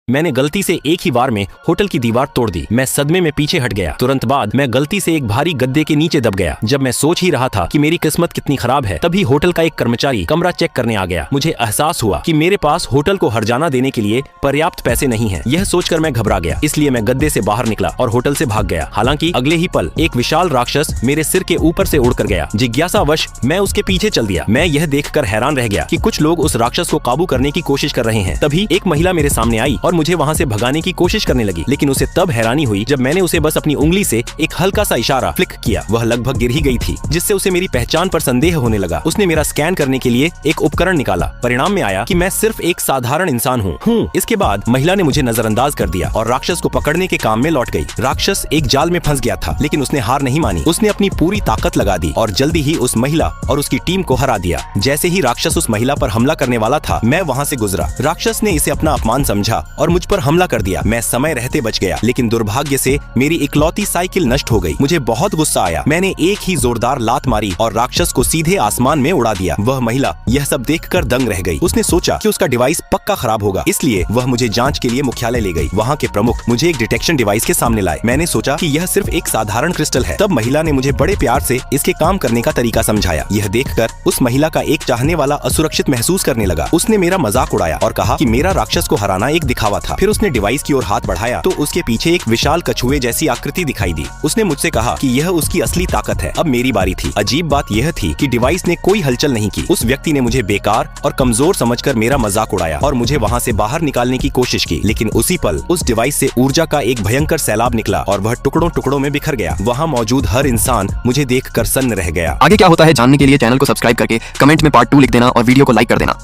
मैंने गलती से एक ही बार में होटल की दीवार तोड़ दी। मैं सदमे में पीछे हट गया। तुरंत बाद मैं गलती से एक भारी गद्दे के नीचे दब गया। जब मैं सोच ही रहा था कि मेरी किस्मत कितनी खराब है, तभी होटल का एक कर्मचारी कमरा चेक करने आ गया। मुझे एहसास हुआ कि मेरे पास होटल को हर्जाना देने के लिए पर्याप्त पैसे नहीं है। यह सोचकर मैं घबरा गया, इसलिए मैं गद्दे से बाहर निकला और होटल से भाग गया। हालांकि अगले ही पल एक विशाल राक्षस मेरे सिर के ऊपर से उड़कर गया। जिज्ञासावश मैं उसके पीछे चल दिया। मैं यह देखकर हैरान रह गया कि कुछ लोग उस राक्षस को काबू करने की कोशिश कर रहे हैं। तभी एक महिला मेरे सामने आई और मुझे वहाँ से भगाने की कोशिश करने लगी, लेकिन उसे तब हैरानी हुई जब मैंने उसे बस अपनी उंगली से एक हल्का सा इशारा फ्लिक किया। वह लगभग गिर ही गई थी, जिससे उसे मेरी पहचान पर संदेह होने लगा। उसने मेरा स्कैन करने के लिए एक उपकरण निकाला। परिणाम में आया कि मैं सिर्फ एक साधारण इंसान हूँ। इसके बाद महिला ने मुझे नजरअंदाज कर दिया और राक्षस को पकड़ने के काम में लौट गई। राक्षस एक जाल में फंस गया था, लेकिन उसने हार नहीं मानी। उसने अपनी पूरी ताकत लगा दी और जल्दी ही उस महिला और उसकी टीम को हरा दिया। जैसे ही राक्षस उस महिला पर हमला करने वाला था, मैं वहाँ से गुजरा। राक्षस ने इसे अपना अपमान समझा और मुझ पर हमला कर दिया। मैं समय रहते बच गया, लेकिन दुर्भाग्य से मेरी इकलौती साइकिल नष्ट हो गई। मुझे बहुत गुस्सा आया। मैंने एक ही जोरदार लात मारी और राक्षस को सीधे आसमान में उड़ा दिया। वह महिला यह सब देखकर दंग रह गई। उसने सोचा कि उसका डिवाइस पक्का खराब होगा, इसलिए वह मुझे जांच के लिए मुख्यालय ले गई। वहाँ के प्रमुख मुझे एक डिटेक्शन डिवाइस के सामने लाए। मैंने सोचा कि यह सिर्फ एक साधारण क्रिस्टल है। तब महिला ने मुझे बड़े प्यार से इसके काम करने का तरीका समझाया। यह देखकर उस महिला का एक चाहने वाला असुरक्षित महसूस करने लगा। उसने मेरा मजाक उड़ाया और कहा कि मेरा राक्षस को हराना एक दिखावा था। फिर उसने डिवाइस की ओर हाथ बढ़ाया तो उसके पीछे एक विशाल कछुए जैसी आकृति दिखाई दी। उसने मुझसे कहा कि यह उसकी असली ताकत है। अब मेरी बारी थी। अजीब बात यह थी कि डिवाइस ने कोई हलचल नहीं की। उस व्यक्ति ने मुझे बेकार और कमजोर समझकर मेरा मजाक उड़ाया और मुझे वहाँ से बाहर निकालने की कोशिश की, लेकिन उसी पल उस डिवाइस से ऊर्जा का एक भयंकर सैलाब निकला और वह टुकड़ों टुकड़ों में बिखर गया। वहाँ मौजूद हर इंसान मुझे देखकर सन्न रह गया। आगे क्या होता है जानने के लिए चैनल को सब्सक्राइब करके कमेंट में पार्ट 2 लिख देना और वीडियो को लाइक कर देना।